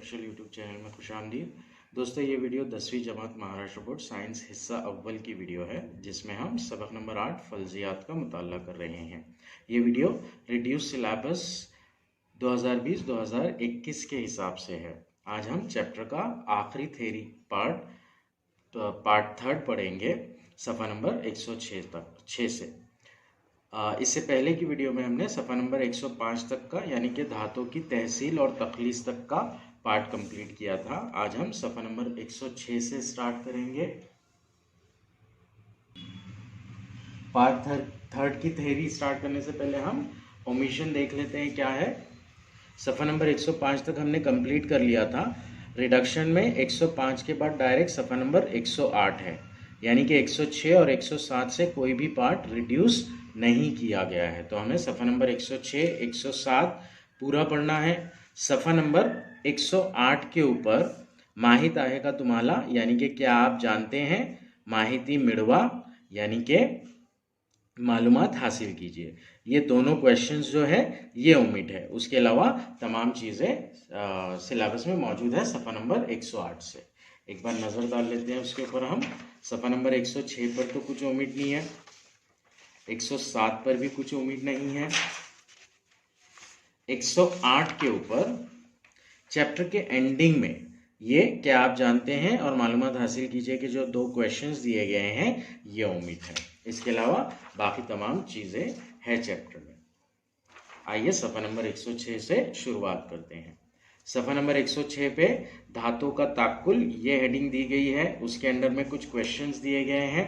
Official YouTube channel में खुशामदीद। दोस्तों, ये वीडियो 10वीं जमात महाराष्ट्र बोर्ड साइंस हिस्सा अव्वल की वीडियो है, जिसमें हम सबक नंबर 8 फल्जियात का मुताला कर रहे हैं। ये वीडियो रिड्यूस सिलेबस 2020-2021 के हिसाब से है। आज हम चैप्टर का आखिरी थ्योरी पार्ट 3 पढ़ेंगे, सफ़ा नंबर 106 तक 6 से। इससे पहले की वीडियो में हमने सफ़ा नंबर 105 तक का यानी कि धातु की तहसील और तखलीस तक का पार्ट कंप्लीट किया था। आज हम सफ़ा नंबर 106 से स्टार्ट करेंगे। पार्ट थर्ड की थ्योरी स्टार्ट करने से पहले हम ओमिशन देख लेते हैं क्या है। सफ़ा नंबर 105 तक हमने कंप्लीट कर लिया था। रिडक्शन में 105 के बाद डायरेक्ट सफ़ा नंबर 108 है, यानी कि 106 और 107 से कोई भी पार्ट रिड्यूस नहीं किया गया है। तो हमें सफ़ा नंबर 106, 107 पूरा पढ़ना है। सफ़ा नंबर 108 के ऊपर माहित आएगा तुम्हाला, यानी कि क्या आप जानते हैं, माहिती मिड़वा यानी कि मालूमात हासिल कीजिए। ये दोनों क्वेश्चंस जो है ये ओमिट है, उसके अलावा तमाम चीज़ें सिलेबस में मौजूद है सफ़ा नंबर 108 से। एक बार नज़र डाल लेते हैं उसके ऊपर हम। सफ़ा नंबर 106 पर तो कुछ ओमिट नहीं है, 107 पर भी कुछ उम्मीद नहीं है। 108 के ऊपर चैप्टर के एंडिंग में ये क्या आप जानते हैं और मालूमात हासिल कीजिए कि जो 2 क्वेश्चंस दिए गए हैं ये उम्मीद है। इसके अलावा बाकी तमाम चीज़ें हैं चैप्टर में। आइए सफ़ा नंबर 106 से शुरुआत करते हैं। सफ़ा नंबर 106 पे धातु का ताक्कुल ये हेडिंग दी गई है, उसके अंदर में कुछ क्वेश्चंस दिए गए हैं।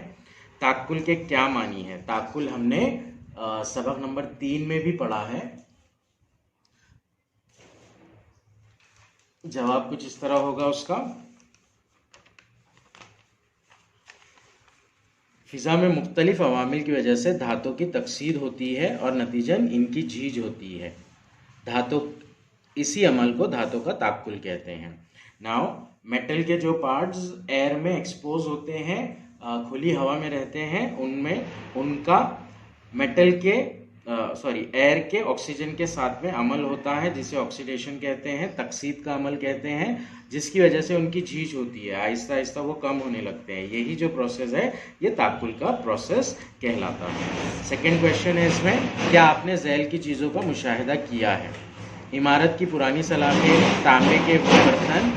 ताक्कुल के क्या मानी है? ताक्कुल हमने सबक नंबर 3 में भी पढ़ा है। जवाब कुछ इस तरह होगा उसका। फिजा में मुख्तलिफ अवामिल की वजह से धातु की तकसीद होती है और नतीजन इनकी झीज होती है। धातु, इसी अमल को धातु का ताक्कुल कहते हैं। नाउ मेटल के जो पार्ट्स एयर में एक्सपोज होते हैं, खुली हवा में रहते हैं, उनमें उनका मेटल के एयर के ऑक्सीजन के साथ में अमल होता है, जिसे ऑक्सीडेशन कहते हैं, तकसीद का अमल कहते हैं, जिसकी वजह से उनकी झीज होती है, आहिस्ता आहिस्ता वो कम होने लगते हैं। यही जो प्रोसेस है ये ताक्कुल का प्रोसेस कहलाता है। सेकेंड क्वेश्चन है इसमें, क्या आपने झैल की चीज़ों का मुशाहिदा किया है? इमारत की पुरानी सलाखें, तांबे के बर्तन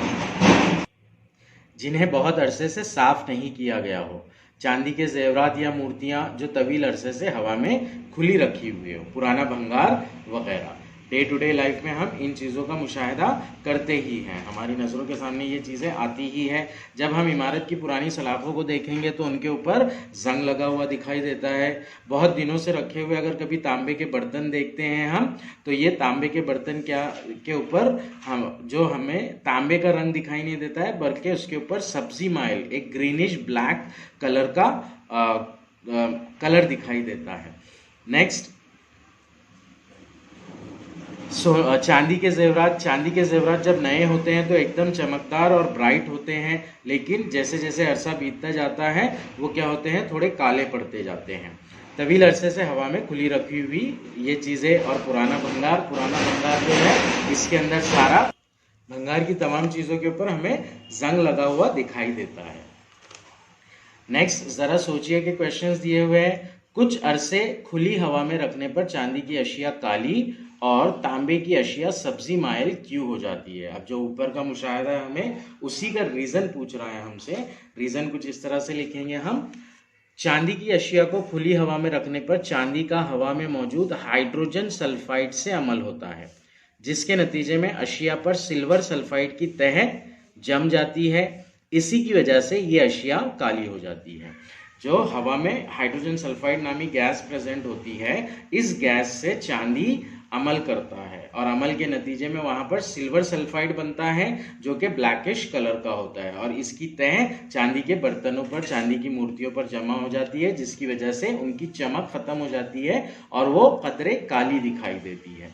जिन्हें बहुत अरसे से साफ नहीं किया गया हो, चांदी के जेवरात या मूर्तियां जो तवील अरसे से हवा में खुली रखी हुई हो, पुराना भंगार वगैरह। डे टू डे लाइफ में हम इन चीज़ों का मुशाहिदा करते ही हैं, हमारी नज़रों के सामने ये चीज़ें आती ही है। जब हम इमारत की पुरानी सलाखों को देखेंगे तो उनके ऊपर जंग लगा हुआ दिखाई देता है। बहुत दिनों से रखे हुए अगर कभी तांबे के बर्तन देखते हैं हम, तो ये तांबे के बर्तन के ऊपर हमें तांबे का रंग दिखाई नहीं देता है, बल्कि उसके ऊपर सब्जी माइल, एक ग्रीनिश ब्लैक कलर का कलर दिखाई देता है। नेक्स्ट, चांदी के जेवरात जब नए होते हैं तो एकदम चमकदार और ब्राइट होते हैं, लेकिन जैसे जैसे अरसा बीतता जाता है वो क्या होते हैं, थोड़े काले पड़ते जाते हैं। तवील अरसे से हवा में खुली रखी हुई ये चीज़ें और पुराना भंगार जो है, इसके अंदर सारा भंगार की तमाम चीज़ों के ऊपर हमें जंग लगा हुआ दिखाई देता है। नेक्स्ट, ज़रा सोचिए कि क्वेश्चंस दिए हुए हैं। कुछ अरसे खुली हवा में रखने पर चांदी की अशिया काली और तांबे की अशिया सब्जी माइल क्यों हो जाती है? अब जो ऊपर का मुशाहिदा है हमें उसी का रीज़न पूछ रहा है हमसे। रीज़न कुछ इस तरह से लिखेंगे हम। चांदी की अशिया को खुली हवा में रखने पर चांदी का हवा में मौजूद हाइड्रोजन सल्फाइड से अमल होता है, जिसके नतीजे में अशिया पर सिल्वर सल्फाइड की तह जम जाती है। इसी की वजह से ये अशिया काली हो जाती है। जो हवा में हाइड्रोजन सल्फाइड नामी गैस प्रेजेंट होती है, इस गैस से चांदी अमल करता है और अमल के नतीजे में वहां पर सिल्वर सल्फाइड बनता है, जो कि ब्लैकिश कलर का होता है, और इसकी तह चांदी के बर्तनों पर, चांदी की मूर्तियों पर जमा हो जाती है, जिसकी वजह से उनकी चमक खत्म हो जाती है और वो कतरे काली दिखाई देती है।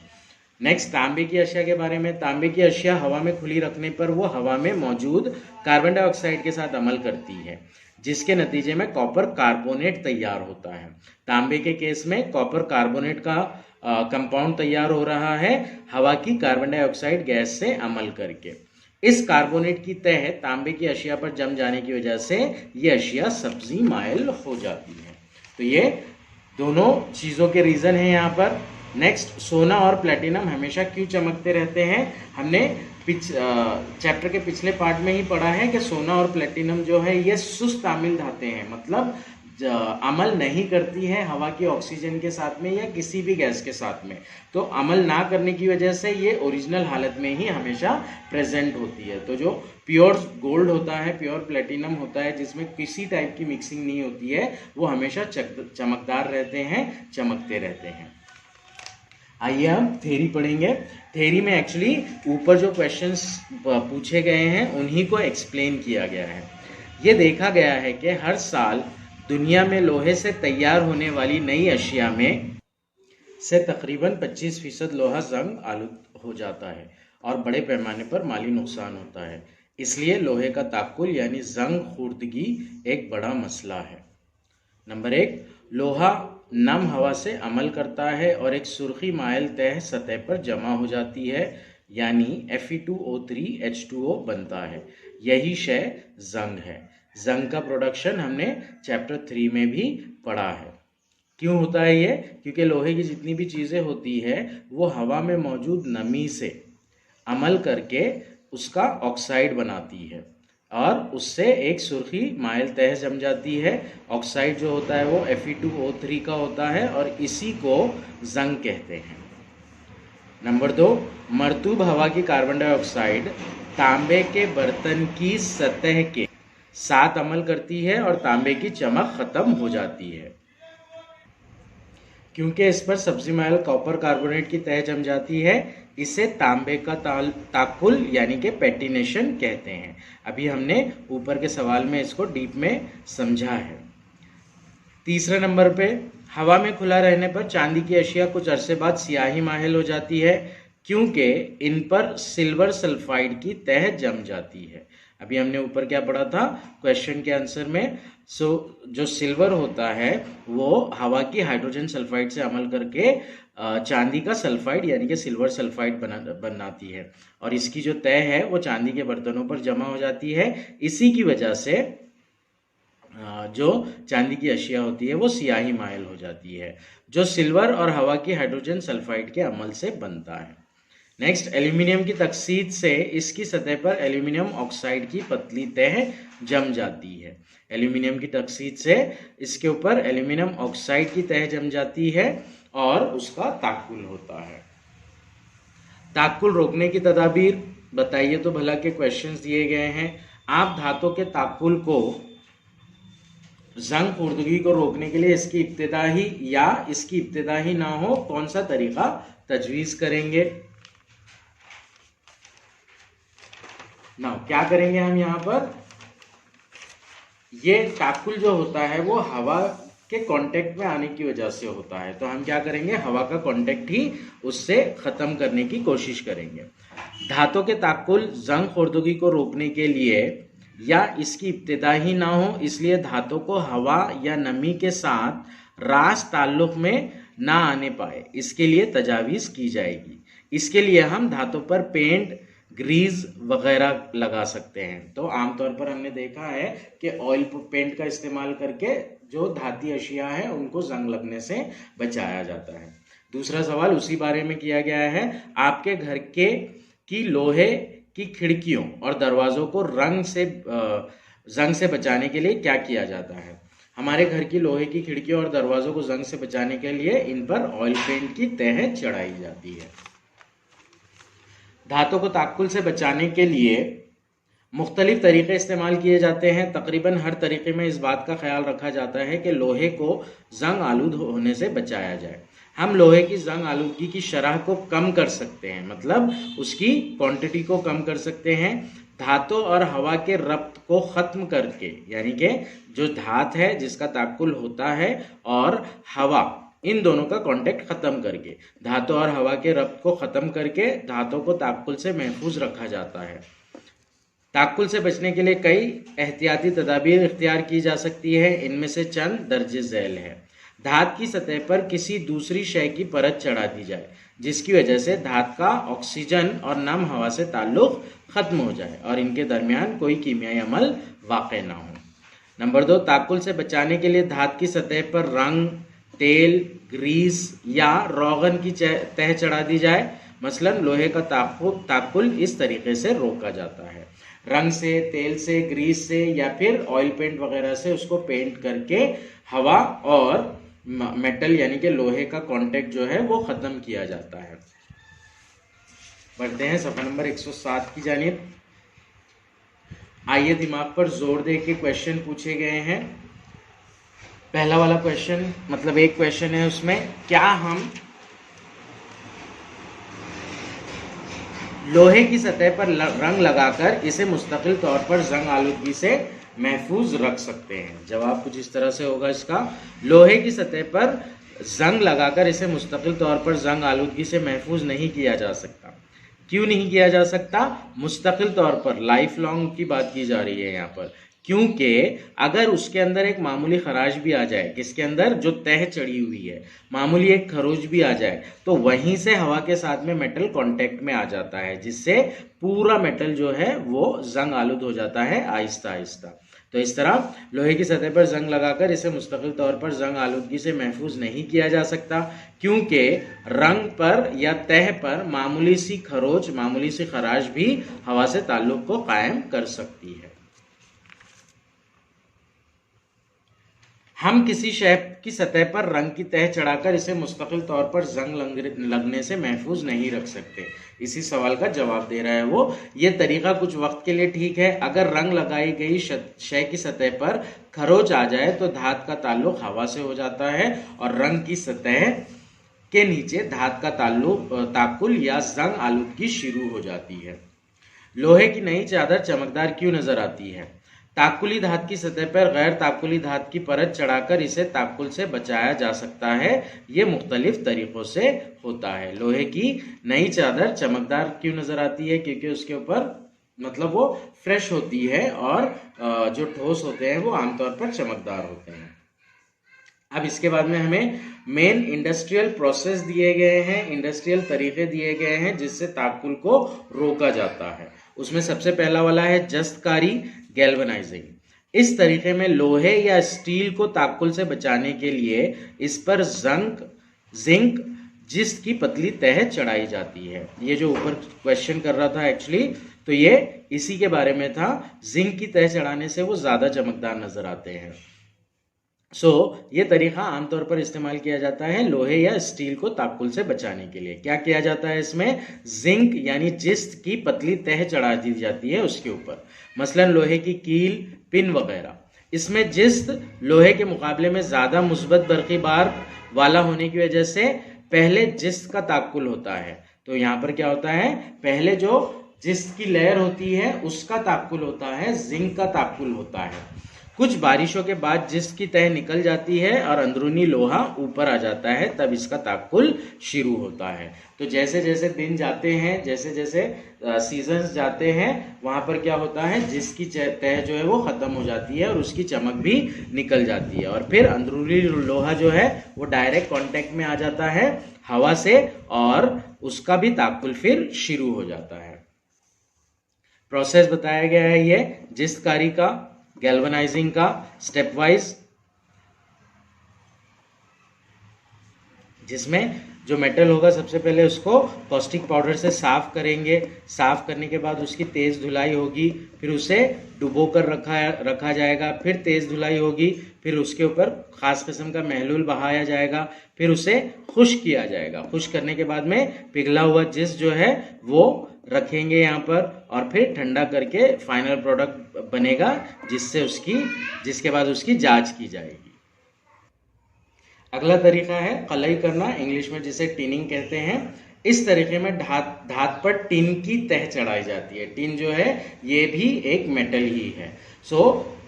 नेक्स्ट, तांबे की अशिया के बारे में। तांबे की अशिया हवा में खुली रखने पर वो हवा में मौजूद कार्बन डाइऑक्साइड के साथ अमल करती है, जिसके नतीजे में कॉपर कार्बोनेट तैयार होता है। तांबे के केस में कॉपर कार्बोनेट का कंपाउंड तैयार हो रहा है हवा की कार्बन डाइऑक्साइड गैस से अमल करके। इस कार्बोनेट की तह तांबे की अशिया पर जम जाने की वजह से ये अशिया सब्जी माइल हो जाती है। तो ये दोनों चीज़ों के रीज़न है यहाँ पर। नेक्स्ट, सोना और प्लेटिनम हमेशा क्यों चमकते रहते हैं? हमने चैप्टर के पिछले पार्ट में ही पढ़ा है कि सोना और प्लेटिनम जो है ये सुस्त अम्ल धातें हैं, मतलब अमल नहीं करती है हवा की ऑक्सीजन के साथ में या किसी भी गैस के साथ में। तो अमल ना करने की वजह से ये ओरिजिनल हालत में ही हमेशा प्रेजेंट होती है। तो जो प्योर गोल्ड होता है, प्योर प्लेटिनम होता है, जिसमें किसी टाइप की मिक्सिंग नहीं होती है, वो हमेशा चमकदार रहते हैं, चमकते रहते हैं। आइए हम थ्योरी पढ़ेंगे। थ्योरी में एक्चुअली ऊपर जो क्वेश्चंस पूछे गए हैं उन्हीं को एक्सप्लेन किया गया है। ये देखा गया है कि हर साल दुनिया में लोहे से तैयार होने वाली नई अशिया में से तकरीबन 25% लोहा जंग आलूद हो जाता है और बड़े पैमाने पर माली नुकसान होता है। इसलिए लोहे का ताकुल यानी जंग खुर्दगी एक बड़ा मसला है। नंबर 1, लोहा नम हवा से अमल करता है और एक सुर्खी माइल तह सतह पर जमा हो जाती है, यानी Fe2O3H2O बनता है। यही शय जंग है। जंग का प्रोडक्शन हमने चैप्टर 3 में भी पढ़ा है। क्यों होता है ये? क्योंकि लोहे की जितनी भी चीज़ें होती है वो हवा में मौजूद नमी से अमल करके उसका ऑक्साइड बनाती है और उससे एक सुर्खी माइल तह जम जाती है। ऑक्साइड जो होता है वो Fe2O3 का होता है और इसी को जंग कहते हैं। नंबर 2, मरतूब हवा की कार्बन डाइऑक्साइड तांबे के बर्तन की सतह के साथ अमल करती है और तांबे की चमक खत्म हो जाती है। क्योंकि इस पर सब्जी माइल कॉपर कार्बोनेट की तह जम जाती है, इसे तांबे का ताकुल यानी कि पेटिनेशन कहते हैं। अभी हमने ऊपर के सवाल में इसको डीप में समझा है। तीसरे नंबर पे, हवा में खुला रहने पर चांदी की अशिया कुछ अरसे बाद स्याही माहिल हो जाती है क्योंकि इन पर सिल्वर सल्फाइड की तह जम जाती है। अभी हमने ऊपर क्या पढ़ा था क्वेश्चन के आंसर में? जो सिल्वर होता है वो हवा की हाइड्रोजन सल्फाइड से अमल करके चांदी का सल्फाइड यानी कि सिल्वर सल्फाइड बनाती है और इसकी जो तह है वो चांदी के बर्तनों पर जमा हो जाती है। इसी की वजह से जो चांदी की अशिया होती है वो सियाही माइल हो जाती है, जो सिल्वर और हवा की हाइड्रोजन सल्फाइड के अमल से बनता है। नेक्स्ट, एल्यूमिनियम की तकसीद से इसकी सतह पर एल्यूमिनियम ऑक्साइड की पतली तह जम जाती है। एल्यूमिनियम की तकसीद से इसके ऊपर एल्यूमिनियम ऑक्साइड की तह जम जाती है और उसका ताकुल होता है। ताकुल रोकने की तदाबीर बताइए तो भला के क्वेश्चंस दिए गए हैं। आप धातु के ताकुल को जंग खुर्दगी को रोकने के लिए इसकी इब्तिदाई या इसकी इब्तिदाई ना हो कौन सा तरीका तजवीज़ करेंगे? ना क्या करेंगे हम यहाँ पर? ये ताकुल जो होता है वो हवा के कांटेक्ट में आने की वजह से होता है, तो हम क्या करेंगे? हवा का कांटेक्ट ही उससे ख़त्म करने की कोशिश करेंगे। धातु के ताकुल जंग खुर्दगी को रोकने के लिए या इसकी इब्तिदा ही ना हो, इसलिए धातु को हवा या नमी के साथ रास ताल्लुक में ना आने पाए, इसके लिए तजावीज़ की जाएगी। इसके लिए हम धातु पर पेंट, ग्रीज वगैरह लगा सकते हैं। तो आमतौर पर हमने देखा है कि ऑयल पेंट का इस्तेमाल करके जो धाती अशिया है उनको जंग लगने से बचाया जाता है। दूसरा सवाल उसी बारे में किया गया है। आपके घर की लोहे की खिड़कियों और दरवाज़ों को जंग से बचाने के लिए क्या किया जाता है? हमारे घर की लोहे की खिड़कियों और दरवाज़ों को जंग से बचाने के लिए इन पर ऑयल पेंट की तह चढ़ाई जाती है। धातु को ताकुल से बचाने के लिए मुख्तलिफ तरीके इस्तेमाल किए जाते हैं। तकरीबन हर तरीके में इस बात का ख्याल रखा जाता है कि लोहे को जंग आलूद होने से बचाया जाए। हम लोहे की जंग आलूदगी की शरह को कम कर सकते हैं, मतलब उसकी क्वांटिटी को कम कर सकते हैं धातु और हवा के रब्त को ख़त्म करके, यानी कि जो धात है जिसका ताकुल होता है और हवा, इन दोनों का कांटेक्ट ख़त्म करके, धातु और हवा के रब्त को ख़त्म करके धातु को ताकुल से महफूज रखा जाता है। ताकुल से बचने के लिए कई एहतियाती तदाबीर इख्तियार की जा सकती है, इनमें से चंद दर्ज झैल है। धात की सतह पर किसी दूसरी शय की परत चढ़ा दी जाए जिसकी वजह से धात का ऑक्सीजन और नम हवा से ताल्लुक खत्म हो जाए और इनके दरमियान कोई कीमियाई अमल वाक़ ना हो। नंबर 2, ताकुल से बचाने के लिए धात की सतह पर रंग, तेल, ग्रीस या रोगन की तह चढ़ा दी जाए। मसलन लोहे का ताकुल इस तरीके से रोका जाता है, रंग से, तेल से, ग्रीस से या फिर ऑयल पेंट वगैरह से उसको पेंट करके हवा और मेटल यानी कि लोहे का कांटेक्ट जो है वो खत्म किया जाता है। बढ़ते हैं सफा नंबर 107 की जानिब। आइए दिमाग पर जोर दे के क्वेश्चन पूछे गए हैं। पहला वाला क्वेश्चन, मतलब एक क्वेश्चन है उसमें, क्या हम लोहे की सतह पर रंग लगाकर इसे मुस्तकिल तौर पर जंग आलूदगी से महफूज रख सकते हैं? जवाब कुछ इस तरह से होगा इसका, लोहे की सतह पर जंग लगाकर इसे मुस्तकिल तौर पर जंग आलूदगी से महफूज नहीं किया जा सकता। क्यों नहीं किया जा सकता? मुस्तकिल तौर पर, लाइफ लॉन्ग की बात की जा रही है यहाँ पर, क्योंकि अगर उसके अंदर एक मामूली खराश भी आ जाए, किसके अंदर, जो तह चढ़ी हुई है, मामूली एक खरोच भी आ जाए तो वहीं से हवा के साथ में मेटल कांटेक्ट में आ जाता है, जिससे पूरा मेटल जो है वो जंग आलूद हो जाता है आहिस्ता आहिस्ता। तो इस तरह लोहे की सतह पर जंग लगाकर इसे मुस्तकिल तौर पर जंग आलूदगी से महफूज नहीं किया जा सकता, क्योंकि रंग पर या तह पर मामूली सी खरोच, मामूली सी खराश भी हवा से ताल्लुक को कायम कर सकती है। हम किसी शय की सतह पर रंग की तह चढ़ाकर इसे मुस्तकिल तौर पर जंग लगने से महफूज नहीं रख सकते। इसी सवाल का जवाब दे रहा है वो। ये तरीका कुछ वक्त के लिए ठीक है। अगर रंग लगाई गई शय की सतह पर खरोच आ जाए तो धात का ताल्लुक हवा से हो जाता है और रंग की सतह के नीचे धात का ताकुल या जंग आलूदगी शुरू हो जाती है। लोहे की नई चादर चमकदार क्यों नजर आती है? ताकुली धात की सतह पर गैर ताकुली धात की परत चढ़ाकर इसे ताकुल से बचाया जा सकता है। ये मुख्तलिफ तरीकों से होता है। लोहे की नई चादर चमकदार क्यों नजर आती है? क्योंकि उसके ऊपर, मतलब वो फ्रेश होती है और जो ठोस होते हैं वो आमतौर पर चमकदार होते हैं। अब इसके बाद में हमें मेन इंडस्ट्रियल प्रोसेस दिए गए हैं, इंडस्ट्रियल तरीके दिए गए हैं जिससे ताकुल को रोका जाता है। उसमें सबसे पहला वाला है जस्तकारी, गैल्वेनाइजिंग। इस तरीके में लोहे या स्टील को ताकुल से बचाने के लिए इस पर जिंक जिस्ट की पतली तह चढ़ाई जाती है। ये जो ऊपर क्वेश्चन कर रहा था एक्चुअली, तो ये इसी के बारे में था। जिंक की तह चढ़ाने से वो ज्यादा चमकदार नजर आते हैं। ये तरीका आमतौर पर इस्तेमाल किया जाता है लोहे या स्टील को ताकुल से बचाने के लिए। क्या किया जाता है इसमें? जिंक यानी जिस्ट की पतली तह चढ़ा दी जाती है उसके ऊपर, मसलन लोहे की कील, पिन वगैरह। इसमें जिस्ट लोहे के मुकाबले में ज्यादा मुस्बत बरकी बार वाला होने की वजह से पहले जिस्ट का ताकुल होता है। तो यहाँ पर क्या होता है, पहले जो जिस्ट की लेयर होती है उसका ताकुल होता है, जिंक का ताकुल होता है। कुछ बारिशों के बाद जिसकी तह निकल जाती है और अंदरूनी लोहा ऊपर आ जाता है, तब इसका ताकुल शुरू होता है। तो जैसे जैसे दिन जाते हैं, जैसे जैसे सीजन्स जाते हैं, वहां पर क्या होता है, जिसकी तह जो है वो खत्म हो जाती है और उसकी चमक भी निकल जाती है और फिर अंदरूनी लोहा जो है वो डायरेक्ट कांटेक्ट में आ जाता है हवा से और उसका भी ताकुल फिर शुरू हो जाता है। प्रोसेस बताया गया है ये जिस्तकारी का, गैल्वेनाइजिंग का, स्टेप वाइज, जिसमें जो मेटल होगा सबसे पहले उसको कॉस्टिक पाउडर से साफ करेंगे। साफ करने के बाद उसकी तेज धुलाई होगी, फिर उसे डुबो कर रखा जाएगा, फिर तेज धुलाई होगी, फिर उसके ऊपर खास किस्म का महलूल बहाया जाएगा, फिर उसे खुश्क किया जाएगा। खुश्क करने के बाद में पिघला हुआ जिस जो है वो रखेंगे यहाँ पर और फिर ठंडा करके फाइनल प्रोडक्ट बनेगा, जिसके बाद उसकी जांच की जाएगी। अगला तरीका है कलई करना, इंग्लिश में जिसे टिनिंग कहते हैं। इस तरीके में धात पर टिन की तह चढ़ाई जाती है। टिन जो है ये भी एक मेटल ही है।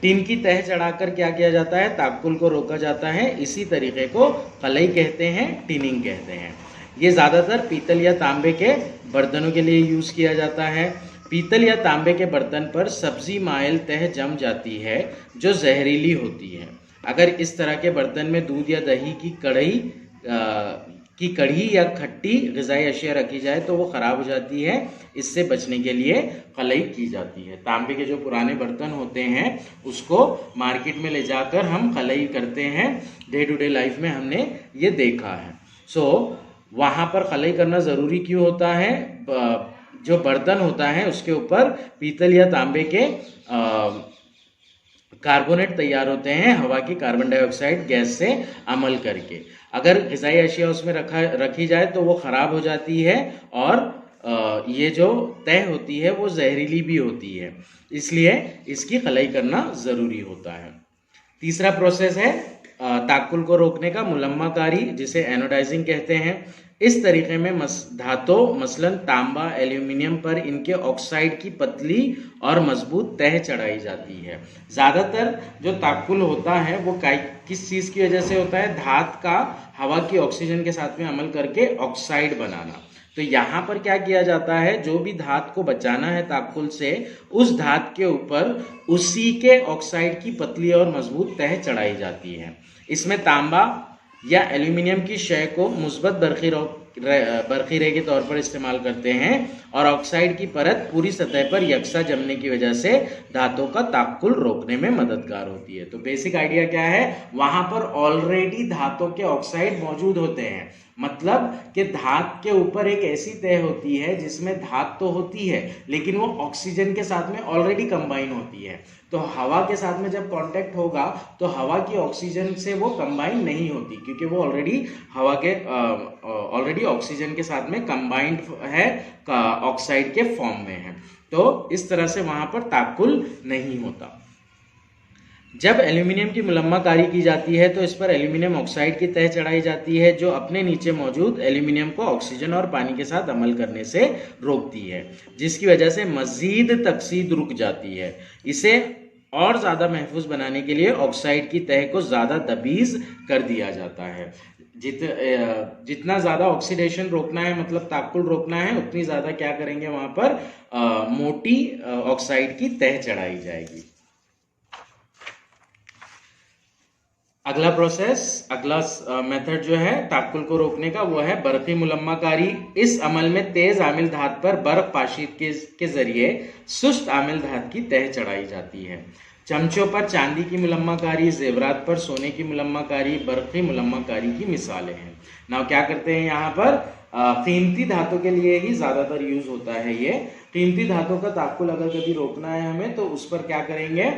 टिन की तह चढ़ाकर क्या किया जाता है, ताकुल को रोका जाता है। इसी तरीके को कलई कहते हैं, टिनिंग कहते हैं। ये ज्यादातर पीतल या तांबे के बर्तनों के लिए यूज किया जाता है। पीतल या तांबे के बर्तन पर सब्जी माइल तह जम जाती है जो जहरीली होती है। अगर इस तरह के बर्तन में दूध या दही की कढ़ी या खट्टी ग़िज़ाई अशिया रखी जाए तो वो ख़राब हो जाती है। इससे बचने के लिए कलई की जाती है। तांबे के जो पुराने बर्तन होते हैं उसको मार्केट में ले जाकर हम कलई करते हैं। डे टू डे लाइफ में हमने ये देखा है। वहाँ पर कलई करना ज़रूरी क्यों होता है? जो बर्तन होता है उसके ऊपर पीतल या तांबे के कार्बोनेट तैयार होते हैं हवा की कार्बन डाइऑक्साइड गैस से अमल करके। अगर ग़िज़ाई अशिया उसमें रखी जाए तो वो ख़राब हो जाती है और ये जो तह होती है वो जहरीली भी होती है, इसलिए इसकी कलई करना ज़रूरी होता है। तीसरा प्रोसेस है ताक्कुल को रोकने का मुलम्माकारी, जिसे एनोडाइजिंग कहते हैं। इस तरीके में धातु मसलन तांबा, एल्यूमिनियम पर इनके ऑक्साइड की पतली और मजबूत तह चढ़ाई जाती है। ज़्यादातर जो ताक्कुल होता है वो किस चीज़ की वजह से होता है? धात का हवा की ऑक्सीजन के साथ में अमल करके ऑक्साइड बनाना। तो यहाँ पर क्या किया जाता है? जो भी धात को बचाना है ताक्कुल से, उस धात के ऊपर उसी के ऑक्साइड की पतली और मजबूत तह चढ़ाई जाती है। इसमें तांबा या एल्यूमिनियम की शय को मुस्बत बरखीरे के तौर पर इस्तेमाल करते हैं और ऑक्साइड की परत पूरी सतह पर यकसा जमने की वजह से धातों का ताक्कुल रोकने में मददगार होती है। तो बेसिक आइडिया क्या है? वहां पर ऑलरेडी धातों के ऑक्साइड मौजूद होते हैं, मतलब कि धात के ऊपर एक ऐसी तह होती है जिसमें धात तो होती है लेकिन वो ऑक्सीजन के साथ में ऑलरेडी कंबाइन होती है। तो हवा के साथ में जब कांटेक्ट होगा तो हवा की ऑक्सीजन से वो कंबाइन नहीं होती, क्योंकि वो ऑलरेडी ऑक्सीजन के साथ में कंबाइंड है, ऑक्साइड के फॉर्म में है। तो इस तरह से वहां पर ताक्कुल नहीं होता। जब एल्यूमिनियम की मुलम्माकारी की जाती है तो इस पर एल्यूमिनियम ऑक्साइड की तह चढ़ाई जाती है, जो अपने नीचे मौजूद एल्यूमिनियम को ऑक्सीजन और पानी के साथ अमल करने से रोकती है, जिसकी वजह से मजीद तकसीद रुक जाती है। इसे और ज़्यादा महफूज बनाने के लिए ऑक्साइड की तह को ज़्यादा तबीज़ कर दिया जाता है। जितना ज़्यादा ऑक्सीडेशन रोकना है, मतलब ताक्कुल रोकना है, उतनी ज़्यादा क्या करेंगे? वहाँ पर मोटी ऑक्साइड की तह चढ़ाई जाएगी। अगला मेथड जो है ताक्कुल को रोकने का वो है बर्फी मुलम्माकारी। इस अमल में तेज आमिल धात पर बर्फ पाशीद के जरिए सुस्त आमिल धात की तह चढ़ाई जाती है। चमचों पर चांदी की मुलम्माकारी, जेवरात पर सोने की मुलम्माकारी बर्फी मुलम्माकारी की मिसालें हैं। नाउ क्या करते हैं यहाँ पर? कीमती धातों के लिए ही ज़्यादातर यूज होता है ये। कीमती धातों का ताक्कुल अगर कभी रोकना है हमें तो उस पर क्या करेंगे?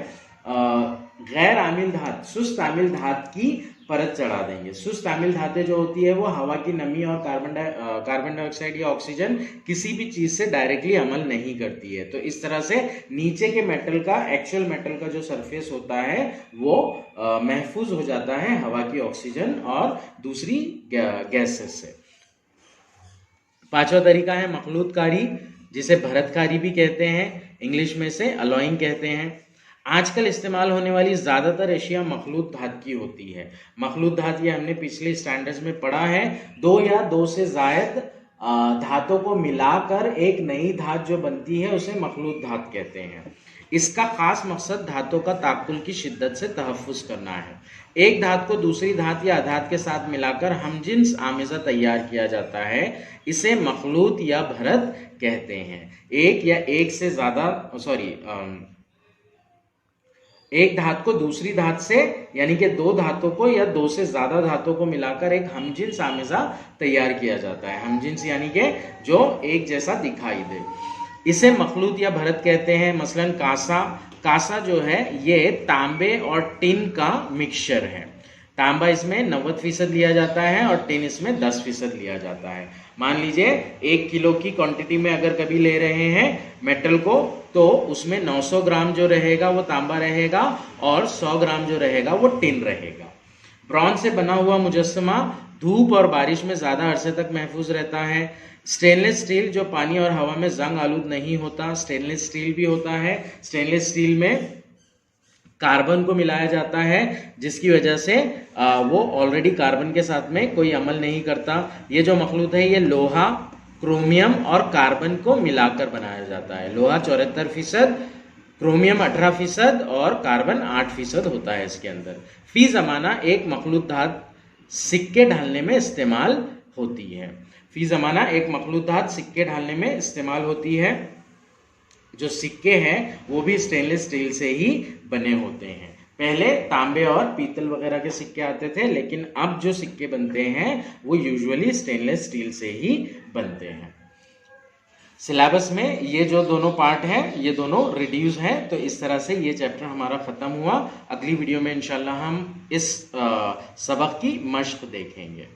गैर आमिल धात, सुस्त आमिल धात की परत चढ़ा देंगे। सुस्त आमिल धातें जो होती है वो हवा की नमी और कार्बन डाइऑक्साइड या ऑक्सीजन किसी भी चीज से डायरेक्टली अमल नहीं करती है। तो इस तरह से नीचे के मेटल का, एक्चुअल मेटल का जो सरफेस होता है वो महफूज हो जाता है हवा की ऑक्सीजन और दूसरी गैसेस से। पांचवा तरीका है मखलूतकारी, जिसे भरतकारी भी कहते हैं, इंग्लिश में से अलॉइंग कहते हैं। आजकल इस्तेमाल होने वाली ज़्यादातर अशिया मखलूत धात की होती है। मखलूत धात ये हमने पिछले स्टैंडर्ड्स में पढ़ा है। दो या दो से ज़ायद धातों को मिलाकर एक नई धात जो बनती है उसे मखलूत धात कहते हैं। इसका खास मकसद धातों का ताक्कुल की शिद्दत से तहफ़्फ़ुज़ करना है। एक धात को दूसरी धात या अधात के साथ मिलाकर हमजिन्स आमेज़ा तैयार किया जाता है, इसे मखलूत या भरत कहते हैं। एक धात को दूसरी धात से, यानी कि दो धातों को या दो से ज्यादा धातों को मिलाकर एक हमजिन्स आमेज़ा तैयार किया जाता है। हमजिन्स यानी कि जो एक जैसा दिखाई दे, इसे मखलूत या भरत कहते हैं। मसलन कांसा जो है ये तांबे और टिन का मिक्सचर है। तांबा इसमें 90% लिया जाता है और टिन इसमें 10% लिया जाता है। मान लीजिए 1 किलो की क्वांटिटी में अगर कभी ले रहे हैं मेटल को, तो उसमें 900 ग्राम जो रहेगा वो तांबा रहेगा और 100 ग्राम जो रहेगा वो टिन रहेगा। ब्रॉन्ज से बना हुआ मुजस्समा धूप और बारिश में ज़्यादा अरसे तक महफूज रहता है। स्टेनलेस स्टील जो पानी और हवा में जंग आलूद नहीं होता, स्टेनलेस स्टील भी होता है। स्टेनलेस स्टील में कार्बन को मिलाया जाता है, जिसकी वजह से वो ऑलरेडी कार्बन के साथ में कोई अमल नहीं करता। ये जो मखलूत है ये लोहा, क्रोमियम और कार्बन को मिलाकर बनाया जाता है। लोहा 74%, क्रोमियम 18% और कार्बन 8% होता है इसके अंदर। फी जमाना एक मखलूत धात सिक्के ढालने में इस्तेमाल होती है। फी जमाना एक मखलूत धात सिक्के ढालने में इस्तेमाल होती है। जो सिक्के हैं वो भी स्टेनलेस स्टील से ही बने होते हैं। पहले तांबे और पीतल वगैरह के सिक्के आते थे, लेकिन अब जो सिक्के बनते हैं वो यूजुअली स्टेनलेस स्टील से ही बनते हैं। सिलेबस में ये जो दोनों पार्ट हैं ये दोनों रिड्यूस हैं। तो इस तरह से ये चैप्टर हमारा ख़त्म हुआ। अगली वीडियो में इंशाल्लाह हम इस सबक की मश्क देखेंगे।